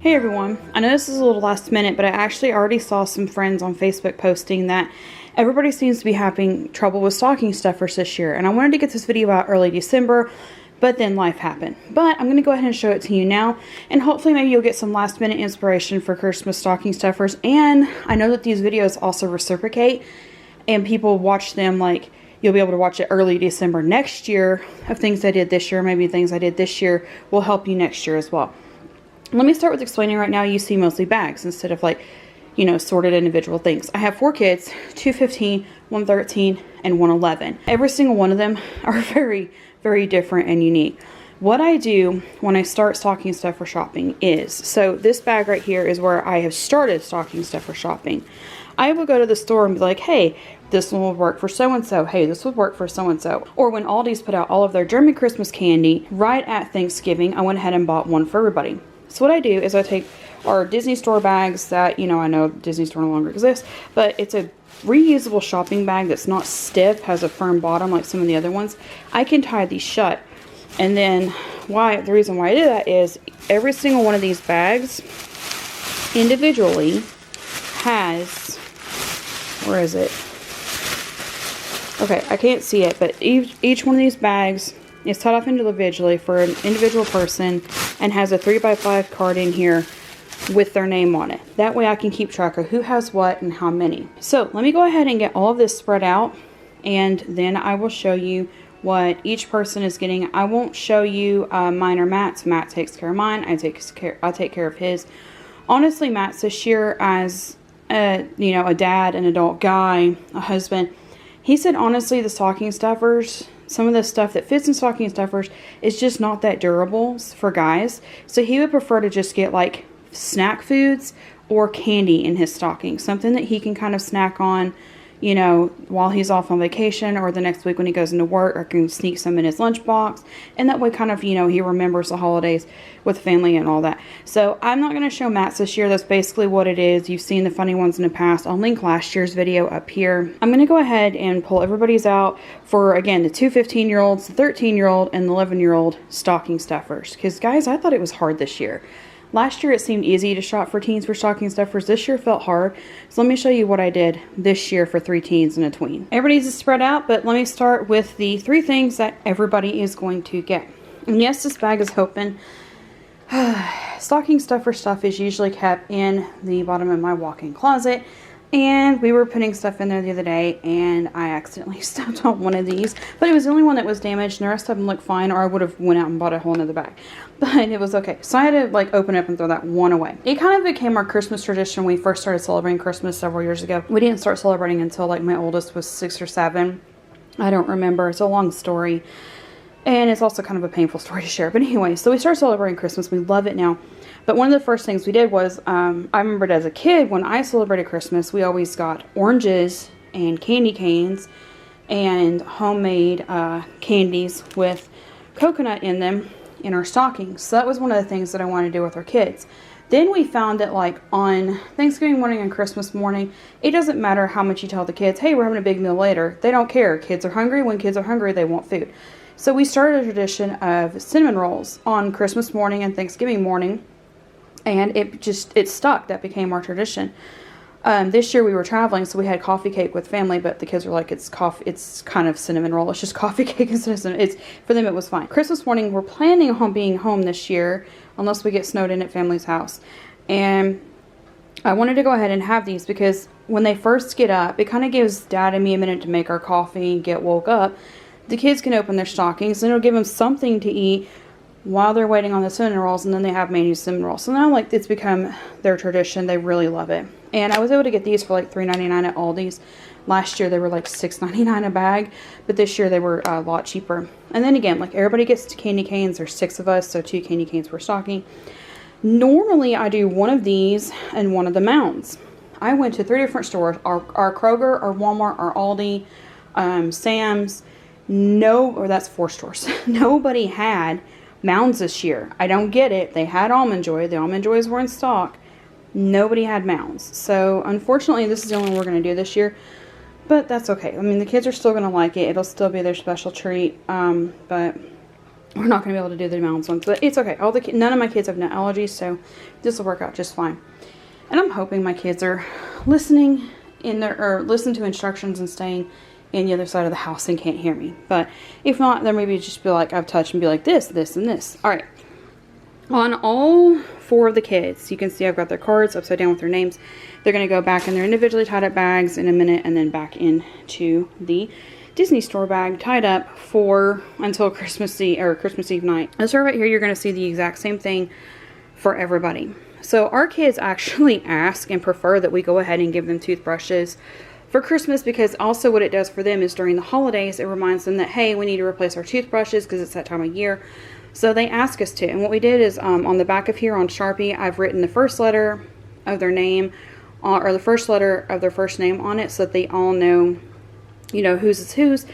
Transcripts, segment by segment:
Hey everyone, I know this is a little last minute, but I actually already saw some friends on Facebook posting that everybody seems to be having trouble with stocking stuffers this year, and I wanted to get this video out early December, but then life happened. But I'm going to go ahead and show it to you now, and hopefully maybe you'll get some last minute inspiration for Christmas stocking stuffers. And I know that these videos also reciprocate, and people watch them, like you'll be able to watch it early December next year of things I did this year. Maybe things I did this year will help you next year as well. Let me start with explaining right now. You see mostly bags instead of, like, you know, sorted individual things. I have 4 kids, 2 15, 1 13, and 1 11. Every single one of them are very, very different and unique. What I do when I start stocking stuff for shopping is, so this bag right here is where I have started stocking stuff for shopping. I will go to the store and be like, hey, this one will work for so-and-so. Hey, this would work for so-and-so. Or when Aldi's put out all of their German Christmas candy right at Thanksgiving, I went ahead and bought one for everybody. So what I do is I take our Disney store bags that, you know, I know Disney store no longer exists, but it's a reusable shopping bag that's not stiff, has a firm bottom like some of the other ones. I can tie these shut. And then the reason why I do that is every single one of these bags individually has, where is it? Okay, I can't see it, but each one of these bags is tied off individually for an individual person and has a 3x5 card in here with their name on it. That way I can keep track of who has what and how many. So let me go ahead and get all of this spread out, and then I will show you what each person is getting. I won't show you mine or Matt's. Matt takes care of mine. I take care of his. Honestly, Matt's this year as you know, a dad, an adult guy, a husband. He said honestly the stocking stuffers, some of the stuff that fits in stocking stuffers is just not that durable for guys. So he would prefer to just get like snack foods or candy in his stocking. Something that he can kind of snack on, you know, while he's off on vacation or the next week when he goes into work, or can sneak some in his lunchbox. And that way kind of, you know, he remembers the holidays with family and all that. So I'm not going to show Matt's this year. That's basically what it is. You've seen the funny ones in the past. I'll link last year's video up here. I'm going to go ahead and pull everybody's out for, again, the 2 15-year-olds, the 13-year-old, and the 11-year-old stocking stuffers. Because, guys, I thought it was hard this year. Last year it seemed easy to shop for teens for stocking stuffers. This year felt hard. So let me show you what I did this year for 3 teens and a tween. Everybody's is spread out, but let me start with the 3 things that everybody is going to get. And yes, this bag is open. Stocking stuffer stuff is usually kept in the bottom of my walk-in closet. And we were putting stuff in there the other day, and I accidentally stepped on one of these. But it was the only one that was damaged, and the rest of them looked fine, or I would have went out and bought a whole nother bag. But it was okay. So I had to, like, open it up and throw that one away. It kind of became our Christmas tradition when we first started celebrating Christmas several years ago. We didn't start celebrating until, like, my oldest was 6 or 7. I don't remember. It's a long story. And it's also kind of a painful story to share. But anyway, so we started celebrating Christmas. We love it now. But one of the first things we did was, I remembered as a kid, when I celebrated Christmas, we always got oranges and candy canes and homemade candies with coconut in them in our stockings. So that was one of the things that I wanted to do with our kids. Then we found that, like, on Thanksgiving morning and Christmas morning, it doesn't matter how much you tell the kids, hey, we're having a big meal later. They don't care. Kids are hungry. When kids are hungry, they want food. So we started a tradition of cinnamon rolls on Christmas morning and Thanksgiving morning. And it stuck. That became our tradition. This year we were traveling, so we had coffee cake with family, but the kids were like, it's kind of cinnamon roll. It's just coffee cake instead of cinnamon. For them, it was fine. Christmas morning, we're planning on being home this year, unless we get snowed in at family's house. And I wanted to go ahead and have these because when they first get up, it kind of gives Dad and me a minute to make our coffee and get woke up. The kids can open their stockings, and it'll give them something to eat while they're waiting on the cinnamon rolls, and then they have mayonnaise cinnamon rolls. So now, like, it's become their tradition. They really love it. And I was able to get these for like $3.99 at Aldi's. Last year they were like $6.99 a bag, but this year they were a lot cheaper. And then again, like, everybody gets candy canes. There's 6 of us, so 2 candy canes per stocking. Normally I do one of these and one of the mounds. I went to 3 different stores, our Kroger, our Walmart, our Aldi, Sam's. That's 4 stores. Nobody had mounds this year. I don't get it. They had Almond Joy. The Almond Joys were in stock. Nobody had mounds. So unfortunately, this is the only one we're going to do this year. But that's okay. I mean, the kids are still going to like it. It'll still be their special treat. But we're not going to be able to do the Mounds ones, but it's okay. None of my kids have nut allergies, so this will work out just fine. And I'm hoping my kids are listening or listen to instructions and staying in the other side of the house and can't hear me. But if not, then maybe just be like, I've touched and be like this, this, and this. All right. On all 4 of the kids, you can see I've got their cards upside down with their names. They're going to go back in their individually tied up bags in a minute, and then back into the Disney store bag tied up until Christmas Eve night. This right here, you're going to see the exact same thing for everybody. So our kids actually ask and prefer that we go ahead and give them toothbrushes for Christmas, because also what it does for them is during the holidays, it reminds them that, hey, we need to replace our toothbrushes because it's that time of year. So they ask us to. And what we did is on the back of here on Sharpie, I've written the first letter of their name or the first letter of their first name on it so that they all know, you know, whose is whose.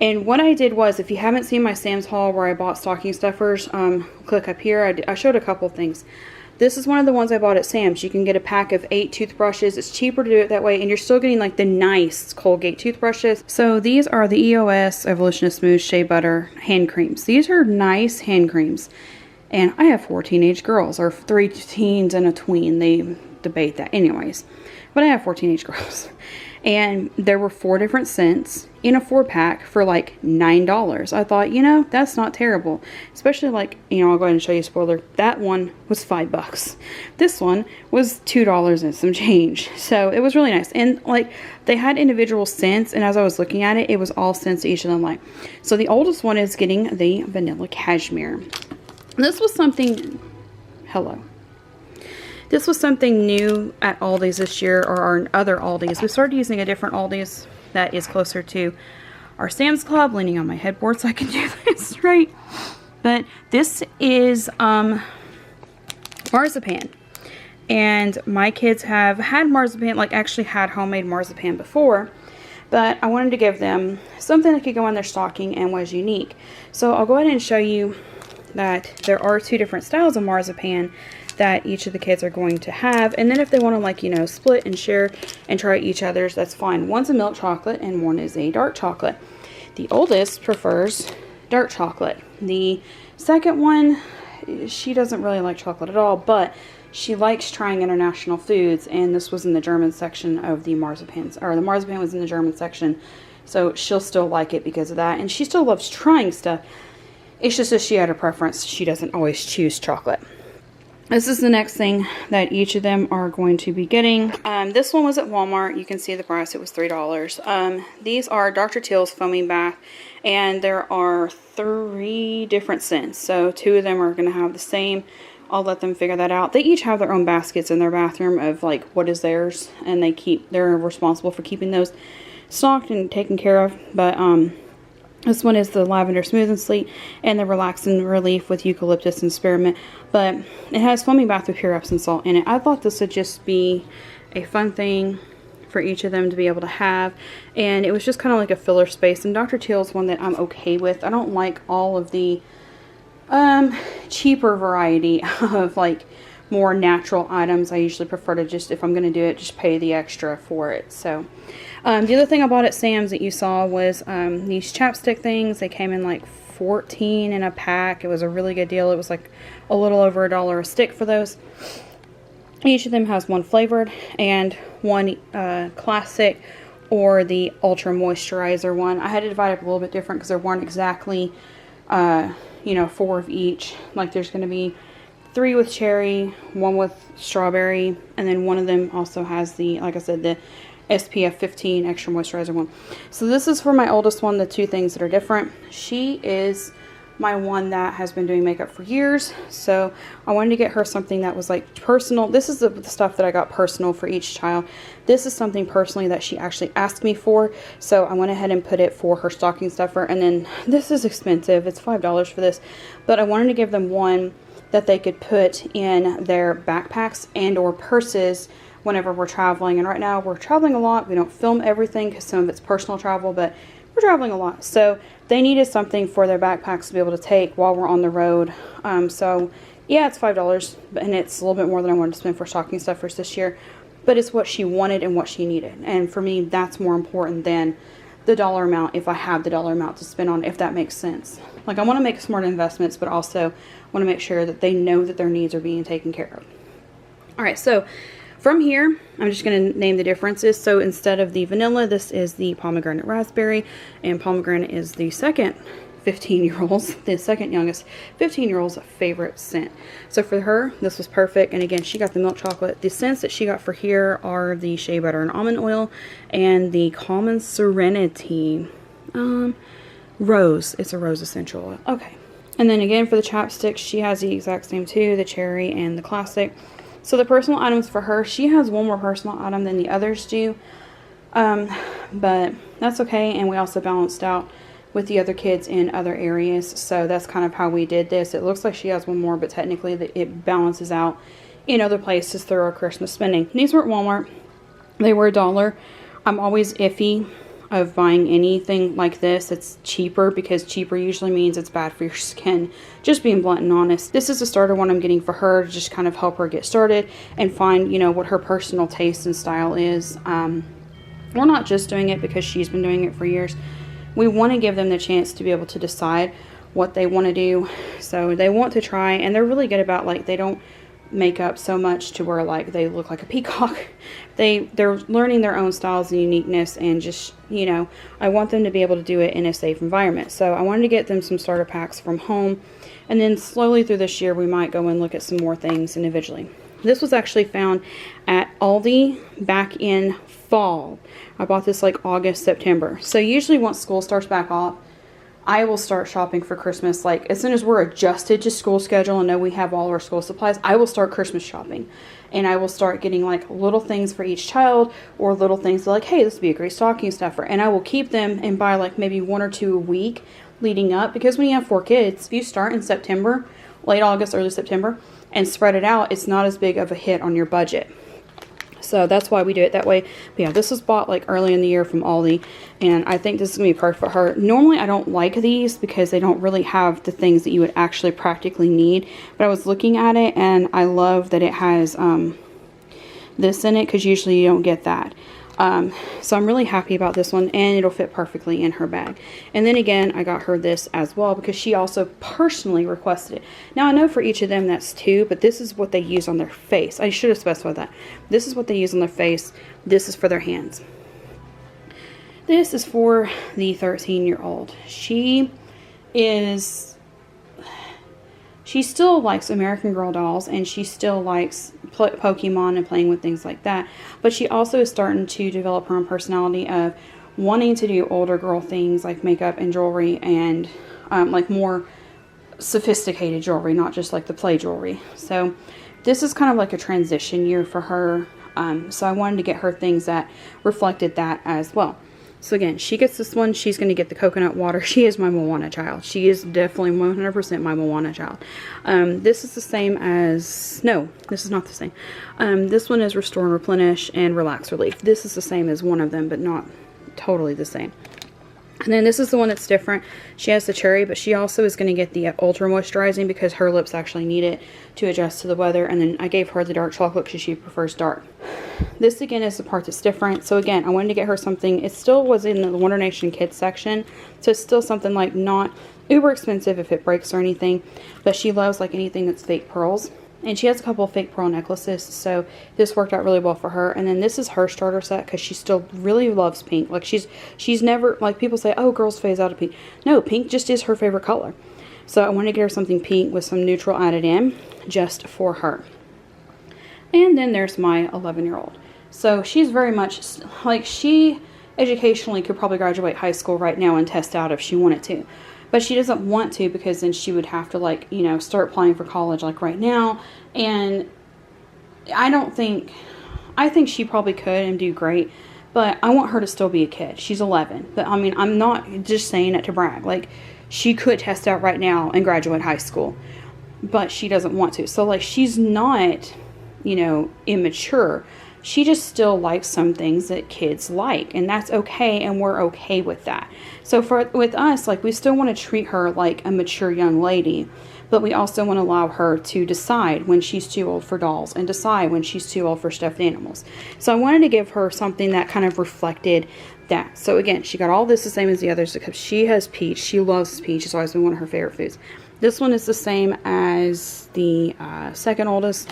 And what I did was, if you haven't seen my Sam's haul where I bought stocking stuffers, click up here. I showed a couple things. This is one of the ones I bought at Sam's. You can get a pack of 8 toothbrushes. It's cheaper to do it that way, and you're still getting like the nice Colgate toothbrushes. So these are the EOS Evolutionist Smooth Shea Butter hand creams. These are nice hand creams. And I have 4 teenage girls, or 3 teens and a tween. They debate that anyways. But I have 4 teenage girls. And there were 4 different scents in a 4-pack for like $9. I thought, you know, that's not terrible. Especially like, you know, I'll go ahead and show you a spoiler. That one was $5. This one was $2 and some change. So it was really nice. And like, they had individual scents. And as I was looking at it, it was all scents each of them like. So the oldest one is getting the vanilla cashmere. This was something, This was something new at Aldi's this year, or our other Aldi's. We started using a different Aldi's that is closer to our Sam's Club. Leaning on my headboard so I can do this right. But this is marzipan. And my kids have had marzipan, like actually had homemade marzipan before. But I wanted to give them something that could go on their stocking and was unique. So I'll go ahead and show you that there are 2 different styles of marzipan that each of the kids are going to have. And then if they want to, like, you know, split and share and try each other's, that's fine. One's a milk chocolate and one is a dark chocolate. The oldest prefers dark chocolate. The second one, she doesn't really like chocolate at all, but she likes trying international foods, and this was in the German section of the marzipans, or the marzipan was in the German section, so she'll still like it because of that. And she still loves trying stuff. It's just that she had a preference. She doesn't always choose chocolate. This is the next thing that each of them are going to be getting. This one was at Walmart. You can see the price. It was $3. These are Dr. Teal's foaming bath, and there are 3 different scents. So 2 of them are going to have the same. I'll let them figure that out. They each have their own baskets in their bathroom of like what is theirs, and they're responsible for keeping those stocked and taken care of. But this one is the Lavender Smooth and Sleep and the Relaxing Relief with Eucalyptus and Spearmint. But it has foaming bath with pure Epsom salt in it. I thought this would just be a fun thing for each of them to be able to have. And it was just kind of like a filler space. And Dr. Teal's one that I'm okay with. I don't like all of the cheaper variety of like more natural items. I usually prefer to just, if I'm going to do it, just pay the extra for it. So the other thing I bought at Sam's that you saw was these chapstick things. They came in like 14 in a pack. It was a really good deal. It was like a little over $1 a stick for those. Each of them has one flavored and one classic or the ultra moisturizer one. I had to divide up a little bit different because there weren't exactly 4 of each. Like there's going to be 3 with cherry, 1 with strawberry, and then one of them also has the, like I said, the SPF 15 extra moisturizer one. So this is for my oldest one, the 2 things that are different. She is my one that has been doing makeup for years, so I wanted to get her something that was like personal. This is the stuff that I got personal for each child. This is something personally that she actually asked me for, so I went ahead and put it for her stocking stuffer. And then this is expensive. It's $5 for this, but I wanted to give them one that they could put in their backpacks and or purses whenever we're traveling. And right now we're traveling a lot. We don't film everything because some of it's personal travel, but we're traveling a lot. So they needed something for their backpacks to be able to take while we're on the road. So yeah, it's $5, and it's a little bit more than I wanted to spend for stocking stuffers this year, but it's what she wanted and what she needed. And for me, that's more important than the dollar amount if I have the dollar amount to spend on it, if that makes sense. Like, I want to make smart investments, but also want to make sure that they know that their needs are being taken care of. All right, so from here, I'm just going to name the differences. So instead of the vanilla, this is the pomegranate raspberry, and pomegranate is the second 15-year-old's, the second youngest 15-year-old's favorite scent. So for her, this was perfect. And again, she got the milk chocolate. The scents that she got for here are the shea butter and almond oil and the Calm and Serenity rose. It's a rose essential oil. Okay. And then again, for the chapsticks, she has the exact same two, the cherry and the classic. So the personal items for her, she has one more personal item than the others do. But that's okay. And we also balanced out with the other kids in other areas. So that's kind of how we did this. It looks like she has one more, but technically it balances out in other places through our Christmas spending. These were at Walmart. They were $1. I'm always iffy of buying anything like this. It's cheaper because cheaper usually means it's bad for your skin. Just being blunt and honest. This is a starter one I'm getting for her to just kind of help her get started and find, you know, what her personal taste and style is. We're not just doing it because she's been doing it for years. We want to give them the chance to be able to decide what they want to do. So they want to try, and they're really good about, like, they don't make up so much to where, like, they look like a peacock. They're learning their own styles and uniqueness, and just, you know, I want them to be able to do it in a safe environment. So I wanted to get them some starter packs from home, and then slowly through this year we might go and look at some more things individually. This was actually found at Aldi back in fall. I bought this like August, September. So usually once school starts back up, I will start shopping for Christmas. Like, as soon as we're adjusted to school schedule and know we have all our school supplies, I will start Christmas shopping. And I will start getting like little things for each child, or little things like, hey, this would be a great stocking stuffer. And I will keep them and buy like maybe 1 or 2 a week leading up. Because when you have 4 kids, if you start in September, late August, early September, and spread it out, it's not as big of a hit on your budget. So that's why we do it that way. But yeah, this was bought like early in the year from Aldi, and I think this is going to be perfect for her. Normally I don't like these because they don't really have the things that you would actually practically need. But I was looking at it, and I love that it has this in it, because usually you don't get that. So I'm really happy about this one, and it'll fit perfectly in her bag. And then again, I got her this as well because she also personally requested it. Now I know for each of them that's 2, but this is what they use on their face. I should have specified that. This is what they use on their face. This is for their hands. This is for the 13-year-old. She still likes American Girl dolls, and she still likes Pokemon and playing with things like that. But she also is starting to develop her own personality of wanting to do older girl things like makeup and jewelry, and like more sophisticated jewelry, not just like the play jewelry. So this is kind of like a transition year for her. So I wanted to get her things that reflected that as well. So again, she gets this one. She's going to get the coconut water. She is my Moana child. She is definitely 100% my Moana child. This is the same as... No, this is not the same. This one is Restore and Replenish and Relax Relief. This is the same as one of them, but not totally the same. And then this is the one that's different. She has the cherry, but she also is going to get the ultra moisturizing because her lips actually need it to adjust to the weather. And then I gave her the dark chocolate because she prefers dark. This again is the part that's different. So again, I wanted to get her something. It still was in the Wonder Nation Kids section. So it's still something like not uber expensive if it breaks or anything. But she loves like anything that's fake pearls. And she has a couple of fake pearl necklaces, so this worked out really well for her. And then this is her starter set because she still really loves pink. Like she's never, like people say, oh, girls phase out of pink. No, pink just is her favorite color. So I wanted to get her something pink with some neutral added in just for her. And then there's my 11-year-old. So she's very much, like, she educationally could probably graduate high school right now and test out if she wanted to. But she doesn't want to because then she would have to, like, you know, start applying for college like right now. And I think she probably could and do great. But I want her to still be a kid. She's 11. But, I mean, I'm not just saying it to brag. Like, she could test out right now and graduate high school. But she doesn't want to. So, like, she's not, you know, immature. She just still likes some things that kids like, and that's okay, and we're okay with that. So with us, like, we still want to treat her like a mature young lady, but we also want to allow her to decide when she's too old for dolls and decide when she's too old for stuffed animals. So I wanted to give her something that kind of reflected that. So again, she got all this the same as the others because she has peach. She loves peach. It's always been one of her favorite foods. This one is the same as the second oldest.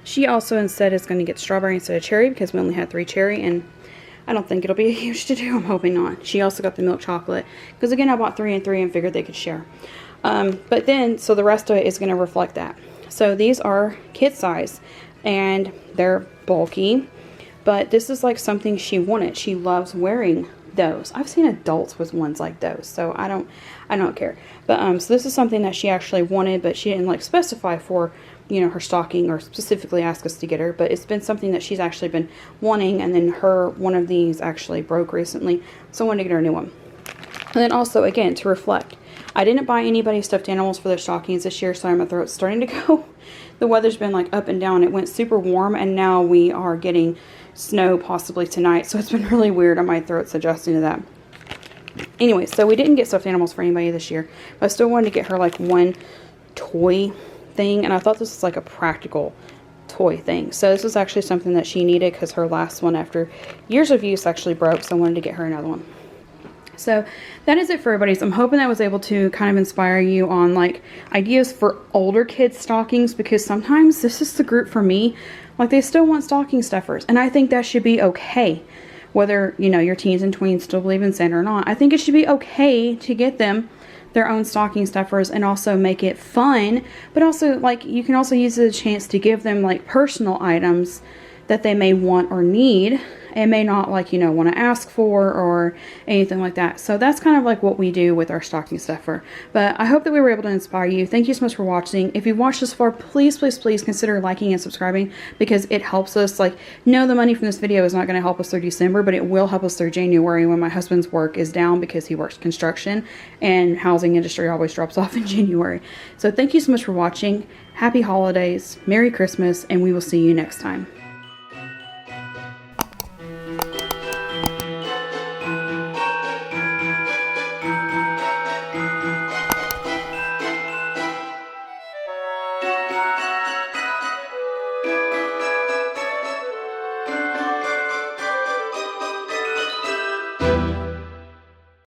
She also instead is going to get strawberry instead of cherry because we only had 3 cherry, and I don't think it'll be a huge to-do. I'm hoping not. She also got the milk chocolate because again, I bought 3 and 3 and figured they could share. But then, so the rest of it is going to reflect that. So these are kid size and they're bulky, but this is like something she wanted. She loves wearing those. I've seen adults with ones like those, so I don't care. But so this is something that she actually wanted, but she didn't like specify for, you know, her stocking or specifically ask us to get her, but it's been something that she's actually been wanting, and then one of these actually broke recently, so I wanted to get her a new one. And then also, again, to reflect, I didn't buy anybody stuffed animals for their stockings this year. Sorry, my throat's starting to go. The weather's been like up and down. It went super warm, and now we are getting snow possibly tonight, so it's been really weird, and my throat's adjusting to that. Anyway, so we didn't get stuffed animals for anybody this year, but I still wanted to get her like one toy thing, and I thought this was like a practical toy thing. So this was actually something that she needed because her last one after years of use actually broke, so I wanted to get her another one. So that is it for everybody. So I'm hoping that was able to kind of inspire you on like ideas for older kids stockings, because sometimes this is the group for me. Like, they still want stocking stuffers, and I think that should be okay. Whether, you know, your teens and tweens still believe in Santa or not, I think it should be okay to get them their own stocking stuffers and also make it fun. But also, like, you can also use it as a chance to give them like personal items that they may want or need and may not, like, you know, want to ask for or anything like that. So that's kind of like what we do with our stocking stuffer. But I hope that we were able to inspire you. Thank you so much for watching. If you've watched this far, please, please, please consider liking and subscribing, because it helps us. Like, no, the money from this video is not going to help us through December, but it will help us through January when my husband's work is down because he works construction, and housing industry always drops off in January. So thank you so much for watching. Happy holidays, Merry Christmas, and we will see you next time.